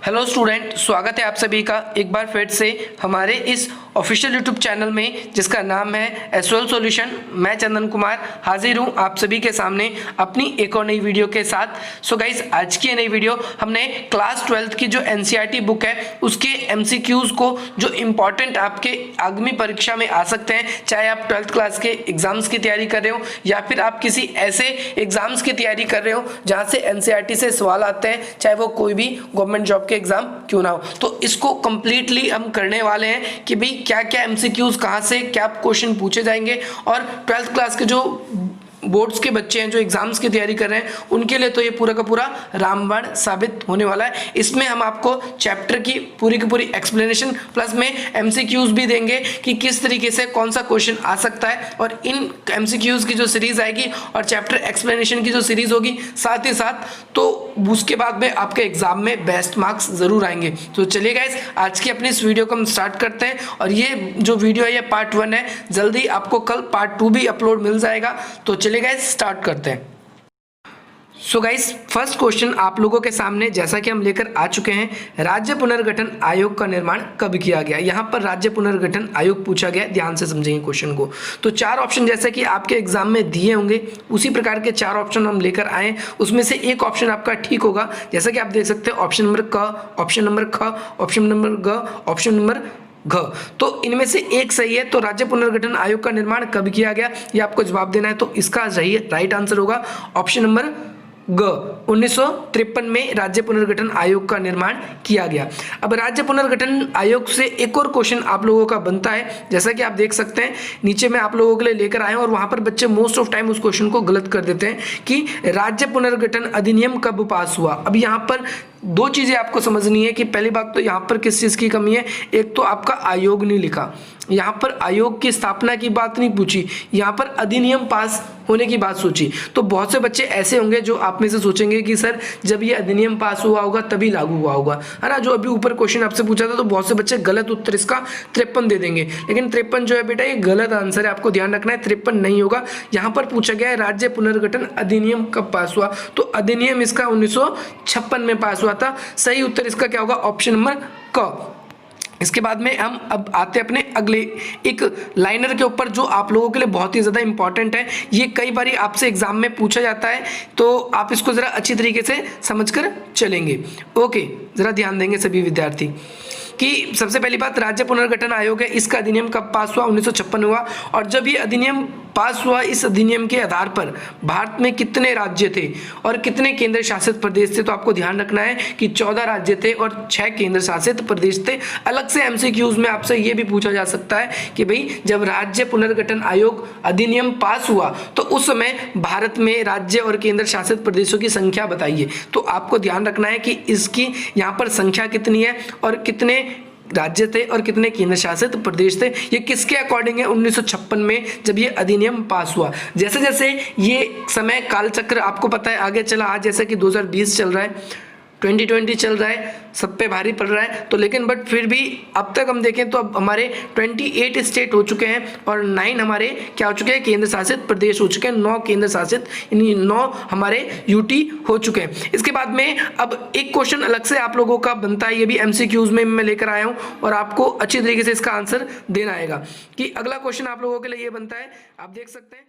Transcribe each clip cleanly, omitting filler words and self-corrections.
Hello student, स्वागत है आप सभी का एक बार फिर से हमारे इस ऑफिशियल यूट्यूब चैनल में जिसका नाम है एसओएल सॉल्यूशन। मैं चंदन कुमार हाजिर हूं आप सभी के सामने अपनी एक और नई वीडियो के साथ। सो गाइस, आज की नई वीडियो हमने क्लास 12th की जो एनसीईआरटी बुक है उसके एमसीक्यूज को जो इम्पॉर्टेंट आपके आगामी परीक्षा में आ सकते हैं, चाहे आप 12th क्लास के एग्जाम्स की तैयारी कर रहे हो या फिर आप किसी ऐसे एग्जाम्स की तैयारी कर रहे हो जहाँ से एनसीईआरटी से सवाल आते हैं, चाहे वो कोई भी गवर्नमेंट जॉब के एग्जाम क्यों ना हो। तो इसको कंप्लीटली हम करने वाले हैं कि भाई क्या क्या एमसीक्यूज कहां से क्या क्वेश्चन पूछे जाएंगे, और 12th क्लास के जो बोर्ड्स के बच्चे हैं जो एग्जाम्स की तैयारी कर रहे हैं उनके लिए तो ये पूरा का पूरा रामबाण साबित होने वाला है। इसमें हम आपको चैप्टर की पूरी एक्सप्लेनेशन प्लस में एमसीक्यूज भी देंगे कि किस तरीके से कौन सा क्वेश्चन आ सकता है, और इन एमसीक्यूज की जो सीरीज आएगी और चैप्टर एक्सप्लेनेशन की जो सीरीज होगी साथ ही साथ, तो उसके बाद में आपके एग्जाम में बेस्ट मार्क्स जरूर आएंगे। तो चलिए गाइस, आज की अपनी इस वीडियो को हम स्टार्ट करते हैं, और ये जो वीडियो है ये पार्ट 1 है, जल्दी आपको कल पार्ट 2 भी अपलोड मिल जाएगा। तो चलिए गाइस स्टार्ट करते हैं। सो गाइस, फर्स्ट क्वेश्चन आप लोगों के सामने जैसा कि हम लेकर आ चुके हैं, राज्य पुनर्गठन आयोग का निर्माण कब किया गया। यहाँ पर राज्य पुनर्गठन आयोग पूछा गया, ध्यान से समझेंगे क्वेश्चन को। तो 4 ऑप्शन जैसे कि आपके एग्जाम में दिए होंगे उसी प्रकार के 4 ऑप्शन हम लेकर आए, उसमें से एक ऑप्शन आपका ठीक होगा। जैसा कि आप देख सकते हैं, ऑप्शन नंबर क, ऑप्शन नंबर ख, ऑप्शन नंबर ग, ऑप्शन नंबर घ। तो इनमें से एक सही है। तो राज्य पुनर्गठन आयोग का निर्माण कब किया गया ये आपको जवाब देना है। तो इसका सही राइट आंसर होगा ऑप्शन नंबर ग, 1953 में राज्य पुनर्गठन आयोग का निर्माण किया गया। अब राज्य पुनर्गठन आयोग से एक और क्वेश्चन आप लोगों का बनता है, जैसा कि आप देख सकते हैं नीचे मैं आप लोगों के लिए लेकर आया हूं, और वहां पर बच्चे मोस्ट ऑफ टाइम उस क्वेश्चन को गलत कर देते हैं कि राज्य पुनर्गठन अधिनियम कब पास हुआ। अब यहाँ पर 2 चीजें आपको समझनी है कि पहली बात तो यहाँ पर किस चीज की कमी है। एक तो आपका आयोग नहीं लिखा, यहाँ पर आयोग की स्थापना की बात नहीं पूछी, यहाँ पर अधिनियम पास होने की बात सोची। तो बहुत से बच्चे ऐसे होंगे जो आप में से सोचेंगे कि सर जब ये अधिनियम पास हुआ होगा तभी लागू हुआ होगा, है ना। जो अभी ऊपर क्वेश्चन आपसे पूछा था तो बहुत से बच्चे गलत उत्तर इसका 53 दे देंगे, लेकिन 53 जो है बेटा ये गलत आंसर है, आपको ध्यान रखना है 53 नहीं होगा। यहाँ पर पूछा गया है राज्य पुनर्गठन अधिनियम कब पास हुआ, तो अधिनियम इसका 1956 में पास हुआ था। सही उत्तर इसका क्या होगा, ऑप्शन नंबर क। इसके बाद में हम अब आते हैं अपने अगले एक लाइनर के ऊपर, जो आप लोगों के लिए बहुत ही ज़्यादा इंपॉर्टेंट है। ये कई बार आपसे एग्जाम में पूछा जाता है, तो आप इसको ज़रा अच्छी तरीके से समझकर चलेंगे। ओके, ज़रा ध्यान देंगे सभी विद्यार्थी कि सबसे पहली बात, राज्य पुनर्गठन आयोग है, इसका अधिनियम कब पास हुआ, 1956 हुआ। और जब ये अधिनियम पास हुआ, इस अधिनियम के आधार पर भारत में कितने राज्य थे और कितने केंद्र शासित प्रदेश थे। तो आपको ध्यान रखना है कि 14 राज्य थे और 6 केंद्र शासित प्रदेश थे। अलग से एमसीक्यूज में आपसे ये भी पूछा जा सकता है कि भाई जब राज्य पुनर्गठन आयोग अधिनियम पास हुआ तो उस समय भारत में राज्य और केंद्र शासित प्रदेशों की संख्या बताइए। तो आपको ध्यान रखना है कि इसकी यहाँ पर संख्या कितनी है और कितने राज्य थे और कितने केंद्र शासित प्रदेश थे। ये किसके अकॉर्डिंग है, 1956 में जब ये अधिनियम पास हुआ। जैसे जैसे ये समय काल चक्र आपको पता है आगे चला, आज जैसे कि 2020 चल रहा है, 2020 चल रहा है, सब पे भारी पड़ रहा है, तो लेकिन बट फिर भी अब तक हम देखें तो अब हमारे 28 स्टेट हो चुके हैं और 9 हमारे क्या हो चुके हैं, केंद्र शासित प्रदेश हो चुके हैं। 9 केंद्र शासित, 9 हमारे यूटी हो चुके हैं। इसके बाद में अब एक क्वेश्चन अलग से आप लोगों का बनता है, ये भी एमसीक्यूज में मैं लेकर आया हूँ और आपको अच्छी तरीके से इसका आंसर देना आएगा। कि अगला क्वेश्चन आप लोगों के लिए ये बनता है, आप देख सकते हैं।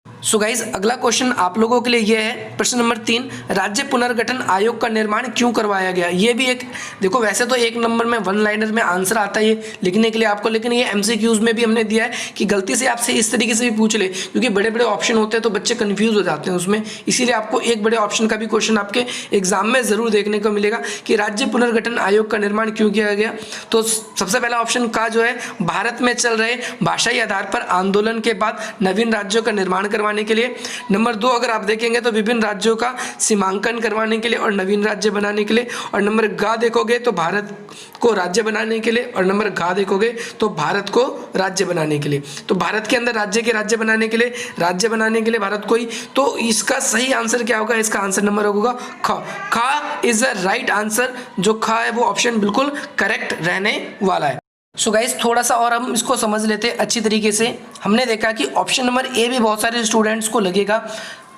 सो गाइज, अगला क्वेश्चन आप लोगों के लिए यह है, प्रश्न नंबर 3, राज्य पुनर्गठन आयोग का निर्माण क्यों करवाया गया। ये भी एक, देखो वैसे तो 1 नंबर में 1 लाइनर में आंसर आता है ये लिखने के लिए आपको, लेकिन ये एमसीक्यूज में भी हमने दिया है कि गलती से आपसे इस तरीके से भी पूछ ले, क्योंकि बड़े बड़े ऑप्शन होते हैं तो बच्चे कंफ्यूज हो जाते हैं उसमें। इसीलिए आपको एक बड़े ऑप्शन का भी क्वेश्चन आपके एग्जाम में जरूर देखने को मिलेगा कि राज्य पुनर्गठन आयोग का निर्माण क्यों किया गया। तो सबसे पहला ऑप्शन का जो है, भारत में चल रहे भाषाई आधार पर आंदोलन के बाद नवीन राज्यों का निर्माण करवाने के लिए। नंबर 2 अगर आप देखेंगे तो विभिन्न राज्यों का सीमांकन करवाने के लिए और नवीन राज्य बनाने के लिए। और नंबर गा देखोगे तो भारत को राज्य बनाने के लिए, और नंबर घा देखोगे तो भारत को राज्य बनाने के लिए। तो भारत के अंदर राज्य के राज्य बनाने के लिए भारत को ही। तो इसका सही आंसर क्या होगा, इसका आंसर नंबर होगा ख। खा इज द राइट आंसर। जो खा है वो ऑप्शन बिल्कुल करेक्ट रहने वाला है। सो गाइस, थोड़ा सा और हम इसको समझ लेते हैं अच्छी तरीके से। हमने देखा कि ऑप्शन नंबर ए भी बहुत सारे स्टूडेंट्स को लगेगा,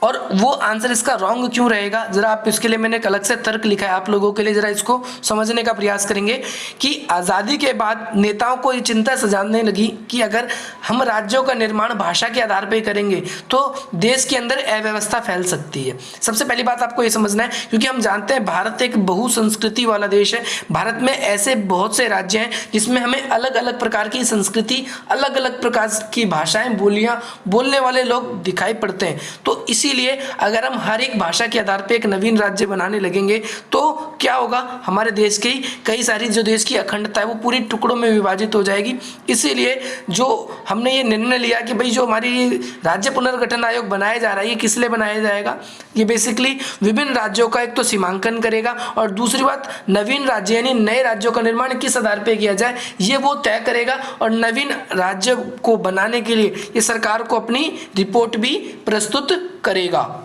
और वो आंसर इसका रॉन्ग क्यों रहेगा, जरा आप इसके लिए मैंने एक अलग से तर्क लिखा है आप लोगों के लिए, जरा इसको समझने का प्रयास करेंगे कि आज़ादी के बाद नेताओं को ये चिंता सजाने लगी कि अगर हम राज्यों का निर्माण भाषा के आधार पर करेंगे तो देश के अंदर अव्यवस्था फैल सकती है। सबसे पहली बात आपको ये समझना है, क्योंकि हम जानते हैं भारत एक बहुसंस्कृति वाला देश है। भारत में ऐसे बहुत से राज्य हैं जिसमें हमें अलग अलग प्रकार की संस्कृति, अलग अलग प्रकार की भाषाएं, बोलियां बोलने वाले लोग दिखाई पड़ते हैं। तो इसीलिए अगर हम हर एक भाषा के आधार पर एक नवीन राज्य बनाने लगेंगे तो क्या होगा, हमारे देश की कई सारी जो देश की अखंडता है वो पूरी टुकड़ों में विभाजित हो जाएगी। इसीलिए जो हमने ये निर्णय लिया कि भाई जो हमारी राज्य पुनर्गठन आयोग बनाया जा रहा है, ये किस लिए बनाया जाएगा, ये बेसिकली विभिन्न राज्यों का एक तो सीमांकन करेगा और दूसरी बात नवीन राज्य यानी नए राज्यों का निर्माण किस आधार पर किया जाए ये वो तय करेगा। और नवीन राज्य को बनाने के लिए ये सरकार को अपनी रिपोर्ट भी प्रस्तुत करेगा।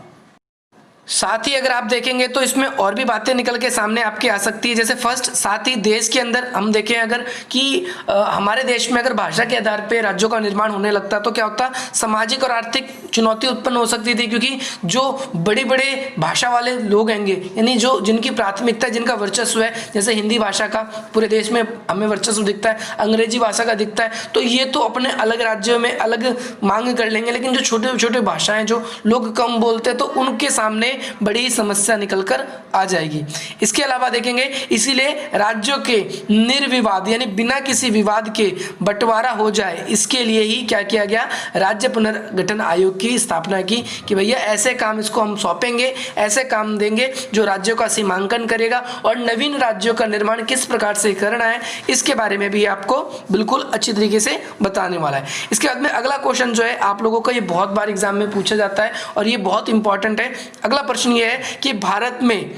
साथ ही अगर आप देखेंगे तो इसमें और भी बातें निकल के सामने आपके आ सकती है। जैसे फर्स्ट, साथ ही देश के अंदर हम देखें अगर कि हमारे देश में अगर भाषा के आधार पे राज्यों का निर्माण होने लगता तो क्या होता, सामाजिक और आर्थिक चुनौती उत्पन्न हो सकती थी, क्योंकि जो बड़े बड़े भाषा वाले लोग होंगे यानी जो जिनकी प्राथमिकता, जिनका वर्चस्व है, जैसे हिंदी भाषा का पूरे देश में हमें वर्चस्व दिखता है, अंग्रेजी भाषा का दिखता है, तो ये तो अपने अलग राज्यों में अलग मांग कर लेंगे। लेकिन जो छोटे छोटे भाषाएं जो लोग कम बोलते हैं तो उनके सामने बड़ी समस्या निकलकर आ जाएगी। इसके अलावा देखेंगे इसीलिए राज्यों के निर्विवाद यानी बिना किसी विवाद के बंटवारा हो जाए, इसके लिए ही क्या किया गया, राज्य पुनर्गठन आयोग की स्थापना की कि भैया ऐसे काम इसको हम सौंपेंगे, ऐसे काम देंगे जो राज्यों का सीमांकन करेगा और नवीन राज्यों का निर्माण किस प्रकार से करना है इसके बारे में भी आपको बिल्कुल अच्छी तरीके से बताने वाला है। इसके बाद में अगला क्वेश्चन जो है आप लोगों का, ये बहुत बार एग्जाम में पूछा जाता है और ये बहुत इंपॉर्टेंट है। अगला प्रश्न ये है कि भारत में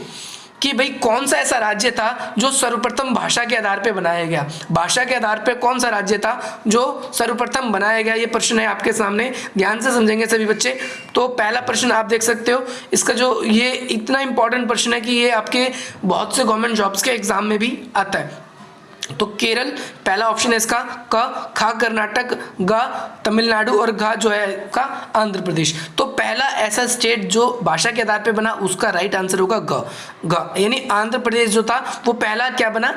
कि भाई कौन सा ऐसा राज्य था जो सर्वप्रथम भाषा के आधार पे बनाया गया, भाषा के आधार पे कौन सा राज्य था जो सर्वप्रथम बनाया गया, ये प्रश्न है आपके सामने। ध्यान से समझेंगे सभी बच्चे। तो पहला प्रश्न आप देख सकते हो, इसका जो ये इतना इंपॉर्टेंट प्रश्न है कि ये आपके बहुत से गवर्नमेंट जॉब्स के एग्जाम में भी आता है। तो केरल पहला ऑप्शन है इसका, क, खा कर्नाटक, ग तमिलनाडु और घ जो है का आंध्र प्रदेश। तो पहला ऐसा स्टेट जो भाषा के आधार पे बना उसका राइट आंसर होगा ग, यानी आंध्र प्रदेश जो था वो पहला क्या बना,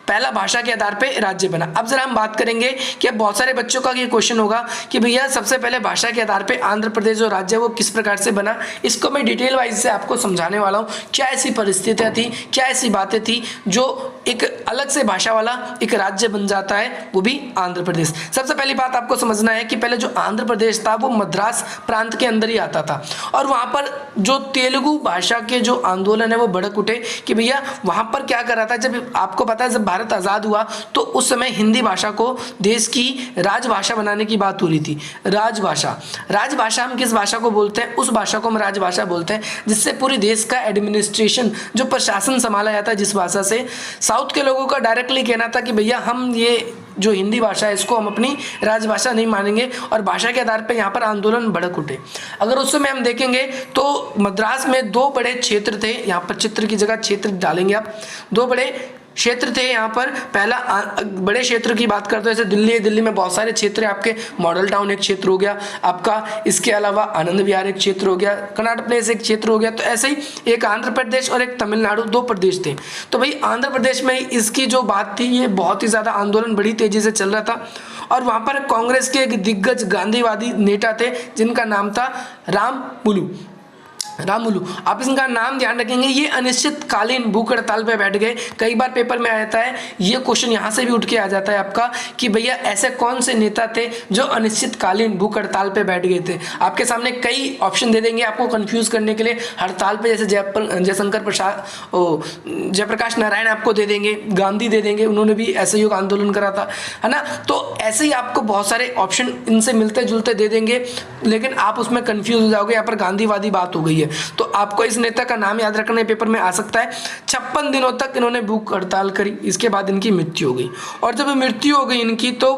पहला भाषा के आधार पे राज्य बना। अब जरा हम बात करेंगे कि अब बहुत सारे बच्चों का ये क्वेश्चन होगा कि भैया सबसे पहले भाषा के आधार पे आंध्र प्रदेश जो राज्य है वो किस प्रकार से बना। इसको मैं डिटेल वाइज से आपको समझाने वाला हूँ, क्या ऐसी परिस्थितियाँ थी, क्या ऐसी बातें थी जो एक अलग से भाषा वाला एक राज्य बन जाता है, वो भी आंध्र प्रदेश। सबसे पहली बात आपको समझना है कि पहले जो आंध्र प्रदेश था वो मद्रास प्रांत के अंदर ही आता था और वहाँ पर जो तेलुगु भाषा के जो आंदोलन है वो भड़क उठे कि भैया वहाँ पर क्या कर रहा था, जब आपको पता है जब भारत आज़ाद हुआ तो उस समय हिंदी भाषा को देश की राजभाषा बनाने की बात हो रही थी। राजभाषा हम किस भाषा को बोलते हैं, उस भाषा को हम राजभाषा बोलते हैं जिससे पूरे देश का एडमिनिस्ट्रेशन जो प्रशासन संभाला जाता है जिस भाषा से। साउथ के लोगों का डायरेक्टली कहना था कि भैया हम ये जो हिंदी भाषा है इसको हम अपनी राजभाषा नहीं मानेंगे और भाषा के आधार पर यहाँ पर आंदोलन भड़क उठे। अगर उस समय हम देखेंगे तो मद्रास में दो बड़े क्षेत्र थे, यहाँ पर चित्र की जगह क्षेत्र डालेंगे आप, दो बड़े क्षेत्र थे यहाँ पर। पहला बड़े क्षेत्र की बात करते हैं जैसे दिल्ली है, दिल्ली में बहुत सारे क्षेत्र हैं आपके, मॉडल टाउन एक क्षेत्र हो गया आपका, इसके अलावा आनंद विहार एक क्षेत्र हो गया, कन्नाट प्लेस एक क्षेत्र हो गया। तो ऐसे ही एक आंध्र प्रदेश और एक तमिलनाडु, दो प्रदेश थे। तो भाई आंध्र प्रदेश में इसकी जो बात थी ये बहुत ही ज़्यादा आंदोलन बड़ी तेजी से चल रहा था और वहाँ पर कांग्रेस के एक दिग्गज गांधीवादी नेता थे जिनका नाम था राममुलु। आप इनका नाम ध्यान रखेंगे। ये अनिश्चितकालीन भूख हड़ताल पे बैठ गए। कई बार पेपर में आ जाता है ये क्वेश्चन, यहाँ से भी उठ के आ जाता है आपका कि भैया ऐसे कौन से नेता थे जो अनिश्चितकालीन भूख हड़ताल पे बैठ गए थे। आपके सामने कई ऑप्शन दे देंगे आपको कंफ्यूज करने के लिए हड़ताल पे, जैसे जयप्रकाश नारायण आपको दे देंगे, गांधी दे देंगे, उन्होंने भी असहयोग आंदोलन करा था, है ना। तो ऐसे ही आपको बहुत सारे ऑप्शन इनसे मिलते जुलते दे देंगे लेकिन आप उसमें कंफ्यूज हो जाओगे। यहाँ पर गांधीवादी बात हो गई है तो आपको इस नेता का नाम याद रखना पेपर में आ सकता है। 56 दिनों तक इन्होंने भूख हड़ताल करी, इसके बाद इनकी मृत्यु हो गई और जब मृत्यु हो गई इनकी तो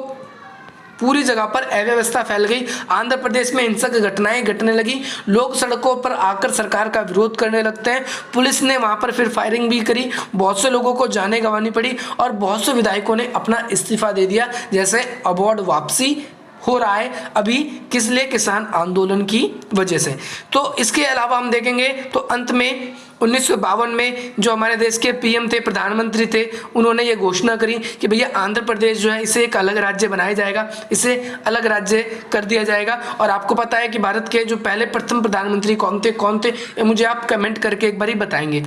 पूरी जगह पर अव्यवस्था फैल गई। आंध्र प्रदेश में हिंसक घटनाएं घटने लगी, लोग सड़कों पर आकर सरकार का विरोध करने लगते हैं। पुलिस ने वहां पर फिर फायरिंग भी करी, बहुत से लोगों को जाने गंवानी पड़ी और बहुत से विधायकों ने अपना इस्तीफा दे दिया। जैसे अबोर्ड वापसी हो रहा है अभी, किस लिए? किसान आंदोलन की वजह से। तो इसके अलावा हम देखेंगे तो अंत में 1952 में जो हमारे देश के पीएम थे, प्रधानमंत्री थे, उन्होंने ये घोषणा करी कि भैया आंध्र प्रदेश जो है इसे एक अलग राज्य बनाया जाएगा, इसे अलग राज्य कर दिया जाएगा। और आपको पता है कि भारत के जो पहले प्रथम प्रधानमंत्री कौन थे ये मुझे आप कमेंट करके एक बार ही बताएंगे।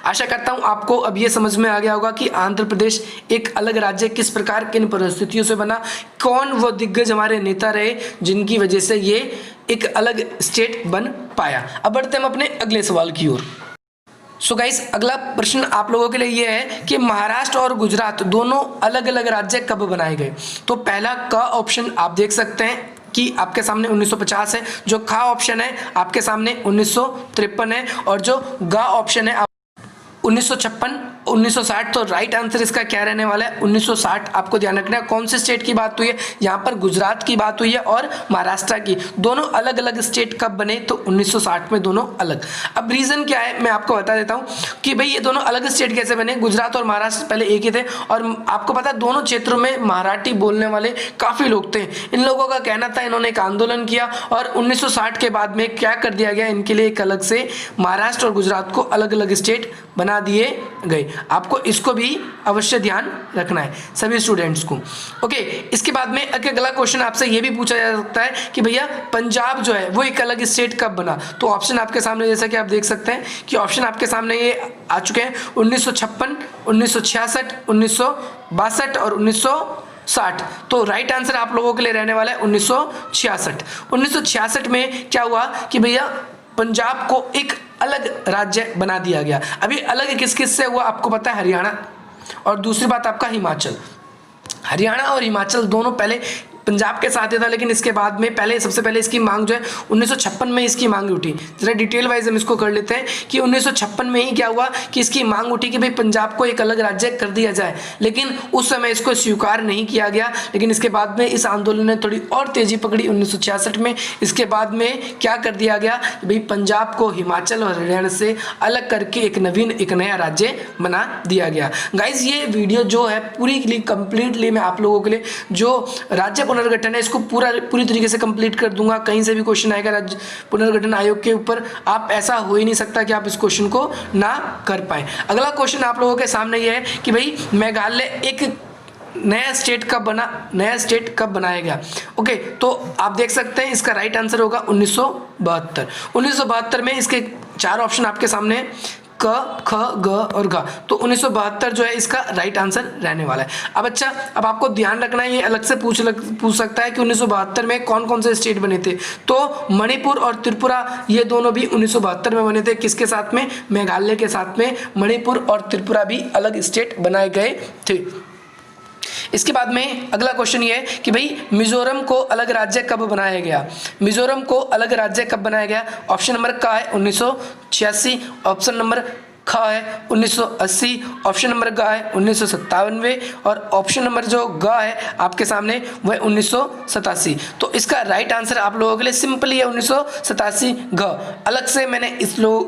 आशा करता हूं आपको अब ये समझ में आ गया होगा कि आंध्र प्रदेश एक अलग राज्य किस प्रकार, किन परिस्थितियों से बना, कौन वो दिग्गज हमारे नेता रहे जिनकी वजह से ये एक अलग स्टेट बन पाया। अब बढ़ते हम अपने अगले सवाल की ओर। सो गाइस, अगला प्रश्न आप लोगों के लिए ये है कि महाराष्ट्र और गुजरात दोनों अलग अलग राज्य कब बनाए गए? तो पहला का ऑप्शन आप देख सकते हैं कि आपके सामने 1950 है, जो खा ऑप्शन है आपके सामने 1953 है, और जो गा ऑप्शन है 1956, 1960। तो राइट आंसर इसका क्या रहने वाला है? 1960। आपको ध्यान रखना है कौन से स्टेट की बात हुई है, यहाँ पर गुजरात की बात हुई है और महाराष्ट्र की। दोनों अलग अलग स्टेट कब बने? तो 1960 में दोनों अलग। अब रीजन क्या है मैं आपको बता देता हूँ कि भाई ये दोनों अलग स्टेट कैसे बने। गुजरात और महाराष्ट्र पहले एक ही थे, और आपको पता है दोनों क्षेत्रों में मराठी बोलने वाले काफी लोग थे। इन लोगों का कहना था, इन्होंने एक आंदोलन किया और 1960 के बाद में क्या कर दिया गया, इनके लिए एक अलग से महाराष्ट्र और गुजरात को अलग अलग स्टेट बना दिए गए। आपको इसको भी अवश्य ध्यान रखना है सभी स्टूडेंट्स को। ओके, इसके बाद में अगला क्वेश्चन आपसे ये भी पूछा जा सकता है कि भैया पंजाब जो है वो एक अलग स्टेट कब बना? तो ऑप्शन आपके सामने, जैसा कि आप देख सकते हैं कि ऑप्शन आपके सामने ये आ चुके हैं 1956, 1966, 1962 और 1960। तो राइट आंसर आप लोगों के लिए रहने वाला है 1966। 1966 में क्या हुआ कि भैया पंजाब को एक अलग राज्य बना दिया गया। अभी अलग किस किस से हुआ आपको पता है? हरियाणा, और दूसरी बात आपका हिमाचल। हरियाणा और हिमाचल दोनों पहले पंजाब के साथ ही था, लेकिन इसके बाद में सबसे पहले इसकी मांग जो है 1956 में इसकी मांग उठी। जरा डिटेल वाइज हम इसको कर लेते हैं कि 1956 में ही क्या हुआ कि इसकी मांग उठी कि भाई पंजाब को एक अलग राज्य कर दिया जाए, लेकिन उस समय इसको स्वीकार नहीं किया गया। लेकिन इसके बाद में इस आंदोलन ने थोड़ी और तेजी पकड़ी 1966 में। इसके बाद में क्या कर दिया गया, भाई पंजाब को हिमाचल और हरियाणा से अलग करके एक नया राज्य बना दिया गया। गाइज ये वीडियो जो है पूरी कंप्लीटली मैं आप लोगों के लिए जो राज्य पुनर्गठन है इसको पूरी तरीके से कंप्लीट कर दूंगा। कहीं से भी क्वेश्चन आएगा राज्य पुनर्गठन आयोग के ऊपर, आप ऐसा हो ही नहीं सकता कि आप इस क्वेश्चन को ना कर पाए। अगला क्वेश्चन आप लोगों के सामने ये है कि भाई मेघालय एक नया स्टेट कब बनाया गया? ओके, तो आप देख सकते हैं इसका राइट आंसर होगा 1972। 1972 में इसके 4 ऑप्शन आपके सामने है, क, ख, ग और घ। तो 1972 जो है इसका राइट आंसर रहने वाला है। अब आपको ध्यान रखना है, ये अलग से पूछ सकता है कि 1972 में कौन कौन से स्टेट बने थे। तो मणिपुर और त्रिपुरा ये दोनों भी 1972 में बने थे। किसके साथ में? मेघालय के साथ में मणिपुर और त्रिपुरा भी अलग स्टेट बनाए गए थे। इसके बाद में अगला क्वेश्चन ये है कि भाई मिजोरम को अलग राज्य कब बनाया गया? मिजोरम को अलग राज्य कब बनाया गया? ऑप्शन नंबर का है 1986, ऑप्शन नंबर ख है 1980, ऑप्शन नंबर ग है 1997 और ऑप्शन नंबर जो ग है आपके सामने वह 1987। तो इसका राइट आंसर आप लोगों के लिए सिंपली है 1987 घ। अलग से मैंने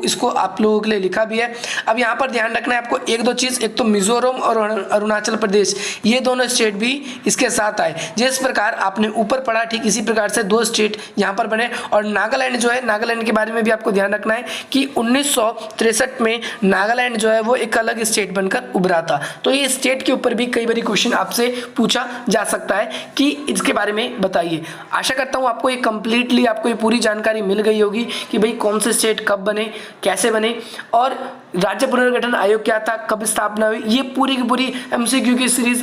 इसको आप लोगों के लिए लिखा भी है। अब यहाँ पर ध्यान रखना है आपको एक दो चीज़, एक तो मिजोरम और अरुणाचल प्रदेश ये दोनों स्टेट भी इसके साथ आए। जिस प्रकार आपने ऊपर पढ़ा ठीक इसी प्रकार से 2 स्टेट यहाँ पर बने। और नागालैंड जो है, नागालैंड के बारे में भी आपको ध्यान रखना है कि 1963 में नागालैंड जो है वो एक अलग स्टेट बनकर उभरा था। तो ये स्टेट के ऊपर भी कई बार क्वेश्चन आपसे पूछा जा सकता है कि इसके बारे में बताइए। आशा करता हूँ आपको ये कंप्लीटली आपको ये पूरी जानकारी मिल गई होगी कि भाई कौन से स्टेट कब बने, कैसे बने और राज्य पुनर्गठन आयोग क्या था, कब स्थापना हुई। ये पूरी की पूरी एमसीक्यू की सीरीज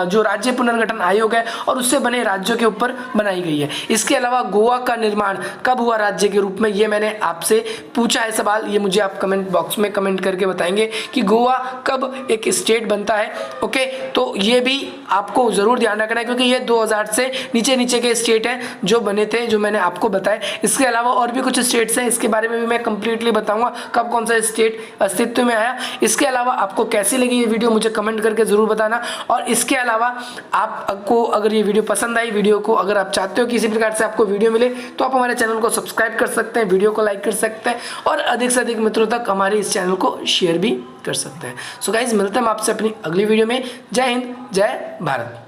जो राज्य पुनर्गठन आयोग है और उससे बने राज्यों के ऊपर बनाई गई है। इसके अलावा गोवा का निर्माण कब हुआ राज्य के रूप में, ये मैंने आपसे पूछा है सवाल। ये मुझे आप कमेंट बॉक्स में कमेंट करके बताएंगे कि गोवा कब एक स्टेट बनता है। ओके, तो ये भी आपको जरूर ध्यान रखना है क्योंकि ये 2000 से नीचे के स्टेट हैं जो बने थे, जो मैंने आपको बताया। इसके अलावा और भी कुछ स्टेट्स हैं, इसके बारे में भी मैं कंप्लीटली बताऊंगा कब कौन सा स्टेट अस्तित्व में आया। इसके अलावा आपको कैसी लगी ये वीडियो मुझे कमेंट करके जरूर बताना। और इसके अलावा आपको अगर ये वीडियो पसंद आई, वीडियो को अगर आप चाहते हो कि इसी प्रकार से आपको वीडियो मिले तो आप हमारे चैनल को सब्सक्राइब कर सकते हैं, वीडियो को लाइक कर सकते हैं और अधिक से अधिक मित्रों तक हमारे इस चैनल को शेयर भी कर सकते हैं। सो गाइज मिलते हैं हम आपसे अपनी अगली वीडियो में। जय हिंद, जय भारत।